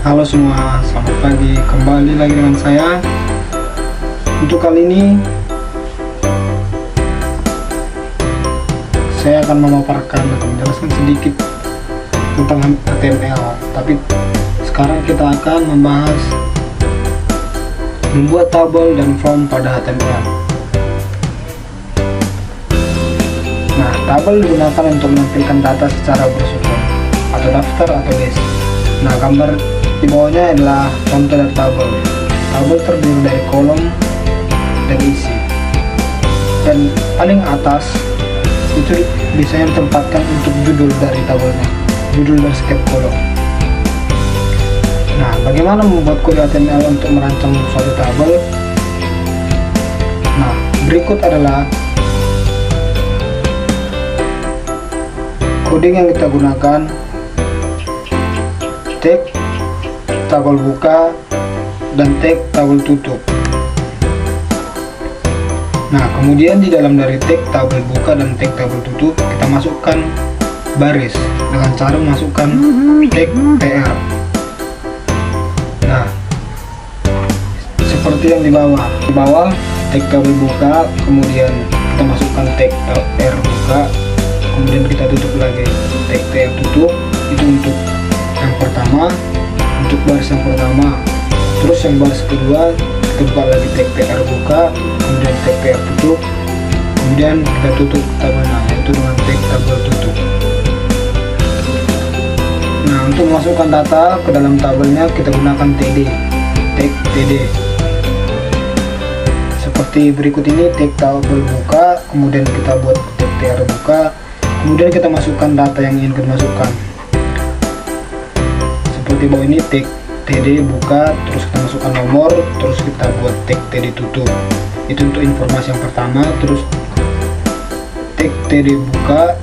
Halo semua, selamat pagi. Kembali lagi dengan saya. Untuk kali ini saya akan memaparkan atau menjelaskan sedikit tentang HTML. Tapi sekarang kita akan membahas membuat tabel dan form pada HTML. Nah, tabel digunakan untuk menampilkan data secara bersusun atau daftar atau list. Nah, gambar di bawahnya adalah contoh dari tabel. Tabel terdiri dari kolom dan isi. Dan paling atas itu bisa ditempatkan untuk judul dari tabelnya, judul dari setiap kolom. Nah, bagaimana membuat kode HTML untuk merancang suatu tabel? Nah, berikut adalah coding yang kita gunakan: tag tabel buka dan tag tabel tutup. Nah, kemudian di dalam dari tag tabel buka dan tag tabel tutup kita masukkan baris dengan cara memasukkan tag tr. Nah, seperti yang di bawah. Di bawah tag tabel buka, kemudian kita masukkan tag tr buka, kemudian kita tutup lagi tag tr tutup. Itu untuk yang pertama, untuk baris yang pertama. Terus yang baris kedua kita buka lagi tag tr buka, kemudian tag tr tutup, kemudian kita tutup tabelnya, yaitu dengan tag tabel tutup. Nah, untuk memasukkan data ke dalam tabelnya kita gunakan td, tag td. Seperti berikut ini: tag tabel buka, kemudian kita buat tag tr buka, kemudian kita masukkan data yang ingin kita masukkan. Seperti bawah ini tag td buka, terus kita masukkan nomor, terus kita buat tag td tutup. Itu untuk informasi yang pertama. Terus tag td buka,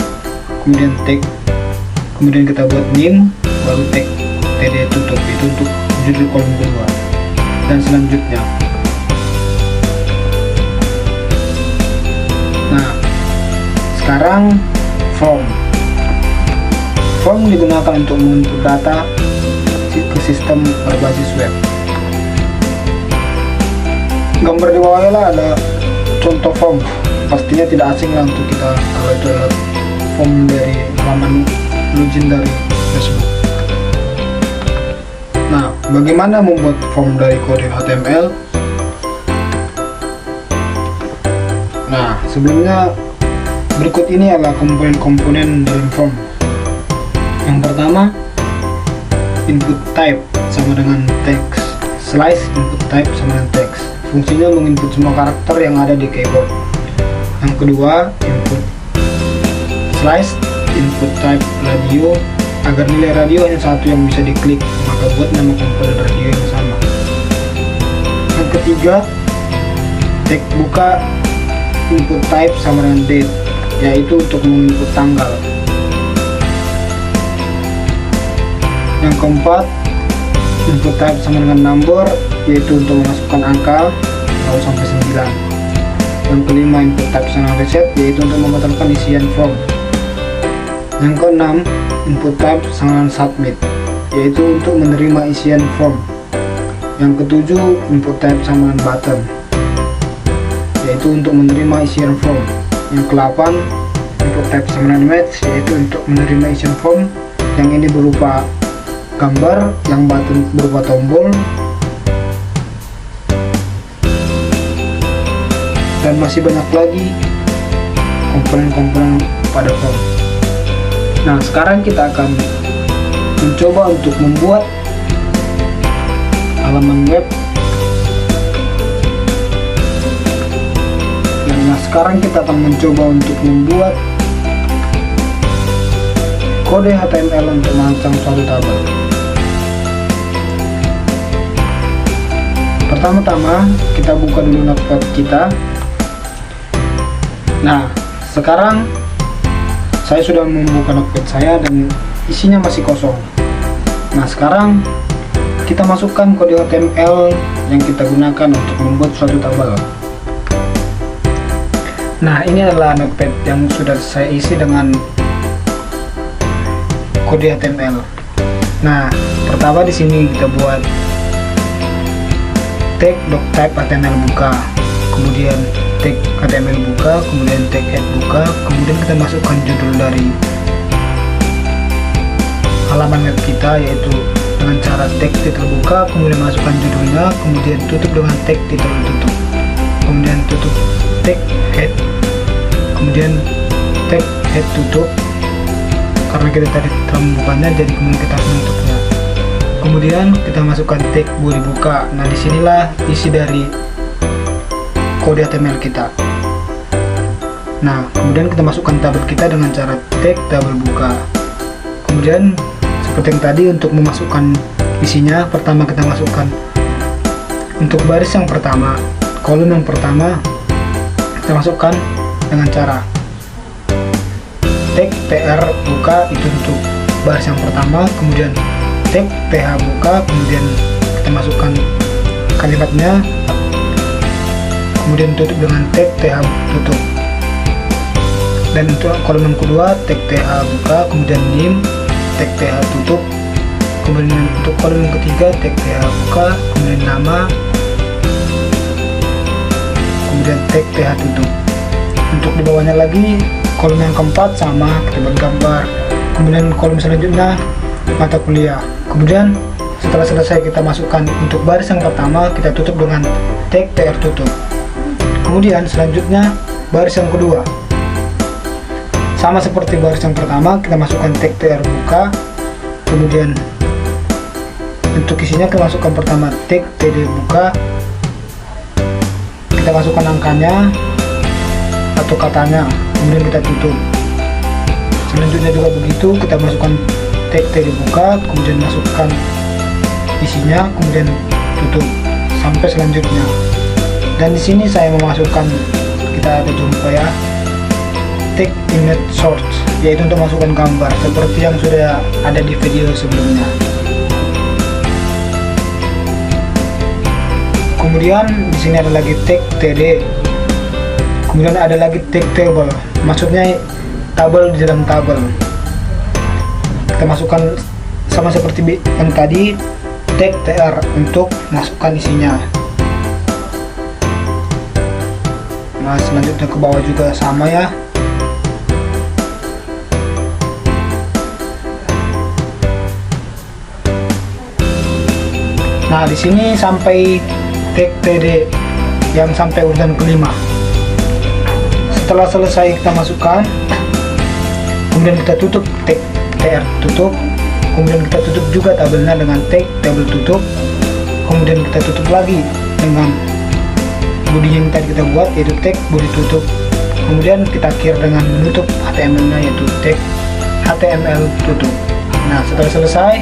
kemudian kita buat nim, baru tag td tutup. Itu untuk judul kolom kedua dan selanjutnya. Nah, sekarang form digunakan untuk menginput data ke sistem berbasis web. Gambar di bawah ada contoh form. Pastinya tidak asing lah untuk kita kalau itu adalah form dari halaman login dari Facebook. Nah, bagaimana membuat form dari kode HTML? Nah, sebelumnya berikut ini adalah komponen-komponen dalam form. Yang pertama, input type sama dengan text. Slice input type sama dengan text. Fungsinya menginput semua karakter yang ada di keyboard. Yang kedua, input slice input type radio. Agar nilai radio hanya satu yang bisa diklik, maka buat nama komponen radio yang sama. Yang ketiga, tag buka input type sama dengan date, yaitu untuk menginput tanggal. Yang keempat, input type sama dengan number, yaitu untuk memasukkan angka 0 sampai 9. Yang kelima, input type sama dengan reset, yaitu untuk membatalkan isian form. Yang keenam, input type sama dengan submit, yaitu untuk menerima isian form. Yang ketujuh, input type sama dengan button, yaitu untuk menerima isian form. Yang ke-8, input type sama dengan match, yaitu untuk menerima isian form yang ini berupa gambar, yang button berupa tombol, dan masih banyak lagi komponen-komponen pada form. Nah, sekarang kita akan mencoba untuk membuat halaman web. Nah, sekarang kita akan mencoba untuk membuat kode HTML untuk merancang suatu tabel. Pertama-tama kita buka dulu notepad kita. Nah, sekarang saya sudah membuka notepad saya dan isinya masih kosong. Nah, sekarang kita masukkan kode HTML yang kita gunakan untuk membuat suatu tabel. Nah, ini adalah notepad yang sudah saya isi dengan kode HTML. Nah, Pertama di sini kita buat tag doctype HTML buka, kemudian tag HTML buka, kemudian tag head buka, kemudian kita masukkan judul dari halaman web kita, yaitu dengan cara tag title buka, kemudian masukkan judulnya, kemudian tutup dengan tag title tutup, kemudian tutup tag head, kemudian tag head tutup, karena kita tadi telah membukanya jadi kemudian kita harus menutupnya. Kemudian kita masukkan tag body buka. Nah, disinilah isi dari kode HTML kita. Nah, kemudian kita masukkan tabel kita dengan cara tag tabel buka. Kemudian seperti yang tadi, untuk memasukkan isinya, pertama kita masukkan untuk baris yang pertama, kolom yang pertama, kita masukkan dengan cara tag tr buka, itu untuk baris yang pertama, kemudian tag th buka, kemudian kita masukkan kalimatnya, kemudian tutup dengan tag th tutup. Dan untuk kolom yang kedua, tag th buka, kemudian nim, tag th tutup. Kemudian untuk kolom yang ketiga, tag th buka, kemudian nama, kemudian tag th tutup. Untuk di bawahnya lagi, kolom yang keempat sama, kita buat gambar. Kemudian kolom selanjutnya mata kuliah. Kemudian setelah selesai kita masukkan untuk baris yang pertama, kita tutup dengan tag tr tutup. Kemudian selanjutnya baris yang kedua, sama seperti baris yang pertama, kita masukkan tag tr buka, kemudian untuk isinya kita masukkan pertama tag td buka, kita masukkan angkanya atau katanya, kemudian kita tutup. Selanjutnya juga begitu, kita masukkan tag td buka, kemudian masukkan isinya, kemudian tutup sampai selanjutnya. Dan di sini saya memasukkan, kita ada jumpa ya, tag image source, yaitu untuk masukkan gambar seperti yang sudah ada di video sebelumnya. Kemudian di sini ada lagi tag td, kemudian ada lagi tag table, maksudnya tabel di dalam tabel. Kita masukkan sama seperti yang tadi, tag tr untuk masukkan isinya. Nah, selanjutnya ke bawah juga sama ya. Nah, di sini sampai tag td yang sampai urutan kelima. Setelah selesai kita masukkan, kemudian kita tutup tag tr tutup, kemudian kita tutup juga tabelnya dengan tag tabel tutup, kemudian kita tutup lagi dengan body yang tadi kita buat, yaitu tag body tutup. Kemudian kita akhir dengan menutup HTML nya, yaitu tag HTML tutup. Nah, setelah selesai,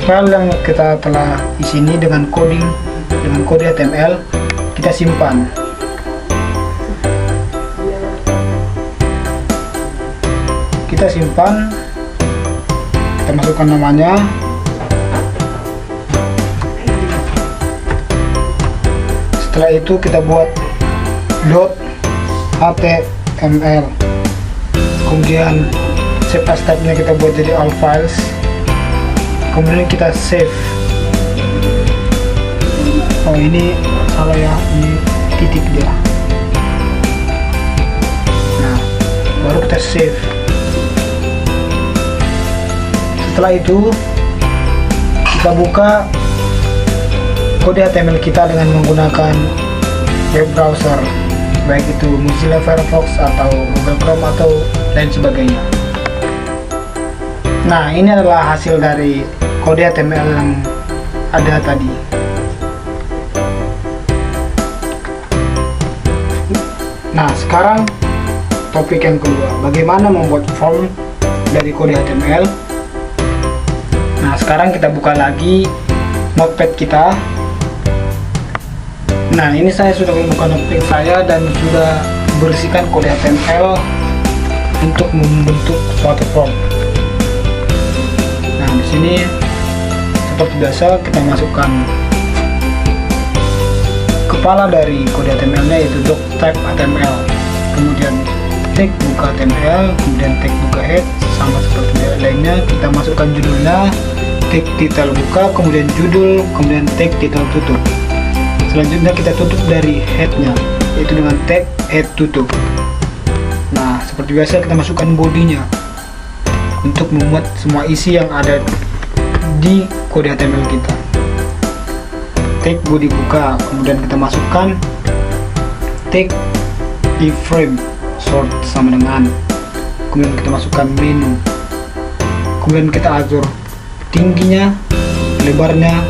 file yang kita telah isi ini dengan coding, dengan kode HTML, kita simpan. Kita simpan, kita masukkan namanya, setelah itu kita buat .html, kemudian save as type-nya kita buat jadi all files, kemudian kita save. Oh, ini salah ya, ini titik dia. Nah, baru kita save. Setelah itu kita buka kode HTML kita dengan menggunakan web browser, baik itu Mozilla Firefox atau Google Chrome atau lain sebagainya. Nah, ini adalah hasil dari kode HTML yang ada tadi. Nah, sekarang topik yang kedua, bagaimana membuat form dari kode HTML. Nah, sekarang kita buka lagi notepad kita. Nah, ini saya sudah membuka notepad saya dan sudah bersihkan kode HTML untuk membentuk suatu form. Nah, di sini seperti biasa kita masukkan kepala dari kode HTML-nya, yaitu doctype HTML. Kemudian tag buka HTML, kemudian tag buka head sama seperti lainnya. Kita masukkan judulnya, tag title buka, kemudian judul, kemudian tag title tutup. Selanjutnya kita tutup dari headnya, yaitu dengan tag head tutup. Nah, seperti biasa kita masukkan bodinya untuk memuat semua isi yang ada di kode HTML kita. Tag body buka, kemudian kita masukkan tag iframe short sama dengan, kemudian kita masukkan menu, kemudian kita atur tingginya, lebarnya,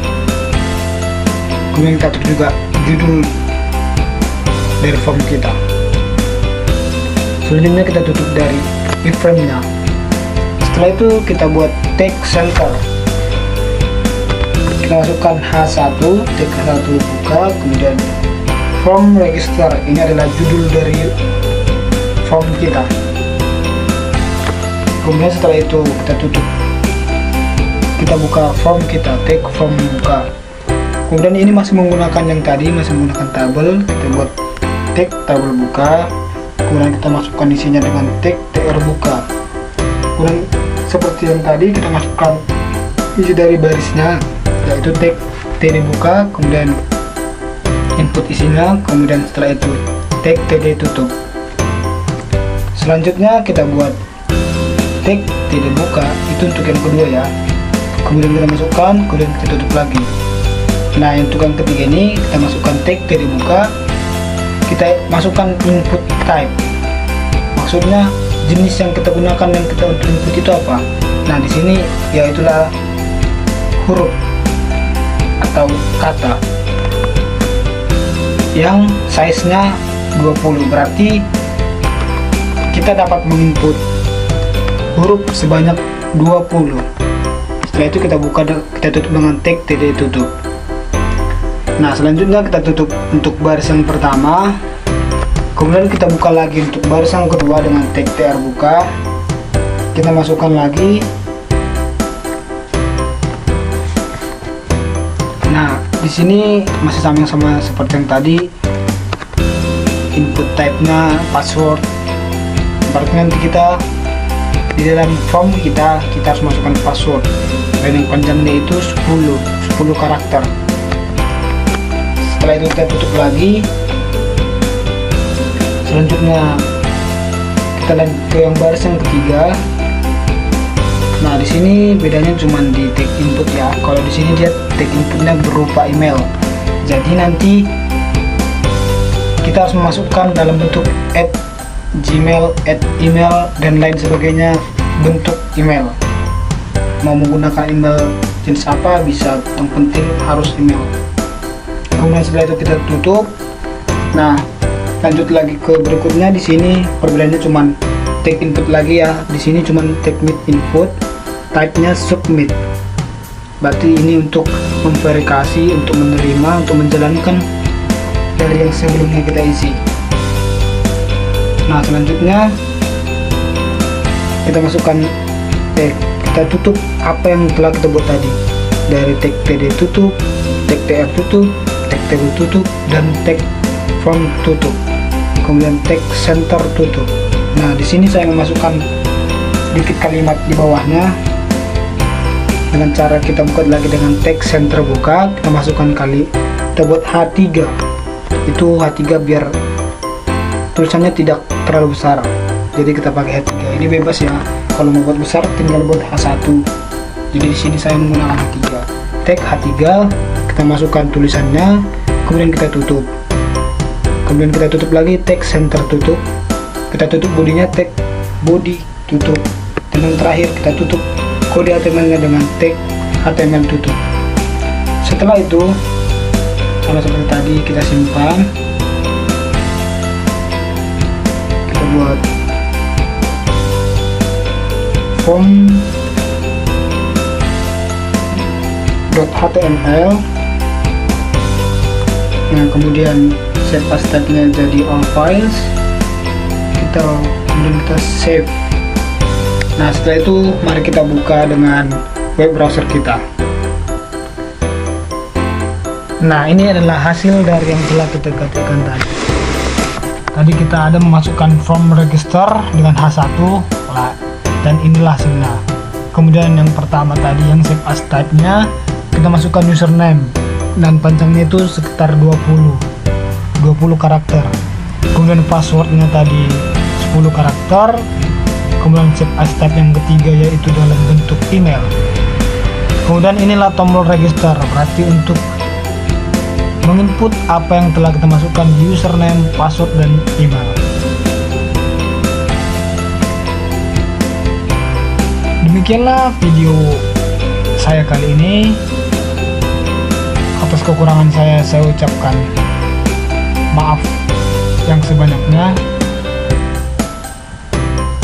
kemudian kita atur juga judul dari form kita. Selanjutnya kita tutup dari iframe-nya. Setelah itu kita buat tag center. Kita masukkan H1, tag H1 buka, kemudian form register. Ini adalah judul dari form kita. Kemudian setelah itu kita tutup. Kita buka form kita, tag form buka. Kemudian ini masih menggunakan yang tadi, masih menggunakan tabel. Kita buat tag tabel buka. Kemudian kita masukkan isinya dengan tag tr buka. Kemudian seperti yang tadi kita masukkan isi dari barisnya, yaitu tag td buka, kemudian input isinya, kemudian setelah itu tag td tutup. Selanjutnya kita buat tag td buka, itu untuk yang kedua ya. Kemudian kita masukkan, kemudian kita tutup lagi. Nah, untuk yang ketiga ini kita masukkan tag td buka. Kita masukkan input type, maksudnya jenis yang kita gunakan yang kita untuk input itu apa. Nah, di sini yaitulah huruf atau kata yang size-nya 20, berarti kita dapat menginput huruf sebanyak 20. Setelah itu kita buka, kita tutup dengan tag td tutup. Nah, selanjutnya kita tutup untuk baris yang pertama, kemudian kita buka lagi untuk baris yang kedua dengan tag tr buka. Kita masukkan lagi. Nah, di sini masih sama seperti yang tadi, input type-nya password. Berarti nanti kita di dalam form kita harus masukkan password, dan yang panjangnya itu 10 karakter. Setelah itu kita tutup lagi. Selanjutnya kita lanjut ke yang baris yang ketiga. Nah, di sini bedanya cuma di tag input ya. Kalau di sini dia tag inputnya berupa email. Jadi nanti kita harus memasukkan dalam bentuk @gmail, email dan lain sebagainya, bentuk email. Mau menggunakan email jenis apa bisa, yang penting harus email. Kemudian setelah itu kita tutup. Nah, lanjut lagi ke berikutnya. Di sini perbedaannya cuman tag input lagi ya. Di sini cuman tag mid input, type-nya submit. Berarti ini untuk memverifikasi, untuk menerima, untuk menjalankan dari yang sebelumnya kita isi. Nah, selanjutnya kita masukkan kita tutup apa yang telah kita buat tadi, dari tag td tutup, tag tr tutup, tag table tutup, dan tag form tutup, kemudian tag center tutup. Nah, di sini saya memasukkan sedikit kalimat di bawahnya dengan cara kita buka lagi dengan tag center buka. Kita masukkan kita buat H3, itu H3 biar tulisannya tidak terlalu besar, jadi kita pakai H3. Ini bebas ya, kalau mau buat besar tinggal buat H1. Jadi di sini saya menggunakan H3. Tag H3, kita masukkan tulisannya, kemudian kita tutup. Kemudian kita tutup lagi, tag center tutup. Kita tutup bodinya, tag body tutup. Dan yang terakhir kita tutup kode HTML-nya dengan tag HTML tutup. Setelah itu sama seperti tadi, kita simpan. Kita buat form .html. Nah, kemudian save as tag-nya jadi all files. Kemudian kita save. Nah, setelah itu mari kita buka dengan web browser kita. Nah, ini adalah hasil dari yang telah kita ketikkan tadi. Tadi kita ada memasukkan form register dengan H1 dan inilah hasilnya. Kemudian yang pertama tadi yang save as type-nya kita masukkan username dan panjangnya itu sekitar 20 karakter. Kemudian passwordnya tadi 10 karakter. Kemudian save as type yang ketiga yaitu dalam bentuk email. Kemudian inilah tombol register, berarti untuk menginput apa yang telah kita masukkan di username, password, dan email. Demikianlah video saya kali ini. Atas kekurangan saya ucapkan maaf yang sebanyaknya.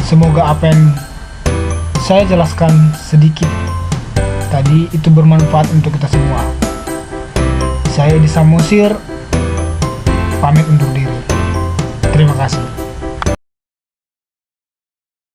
Semoga apa yang saya jelaskan sedikit tadi itu bermanfaat untuk kita semua. Saya Edi Samosir, pamit undur diri. Terima kasih.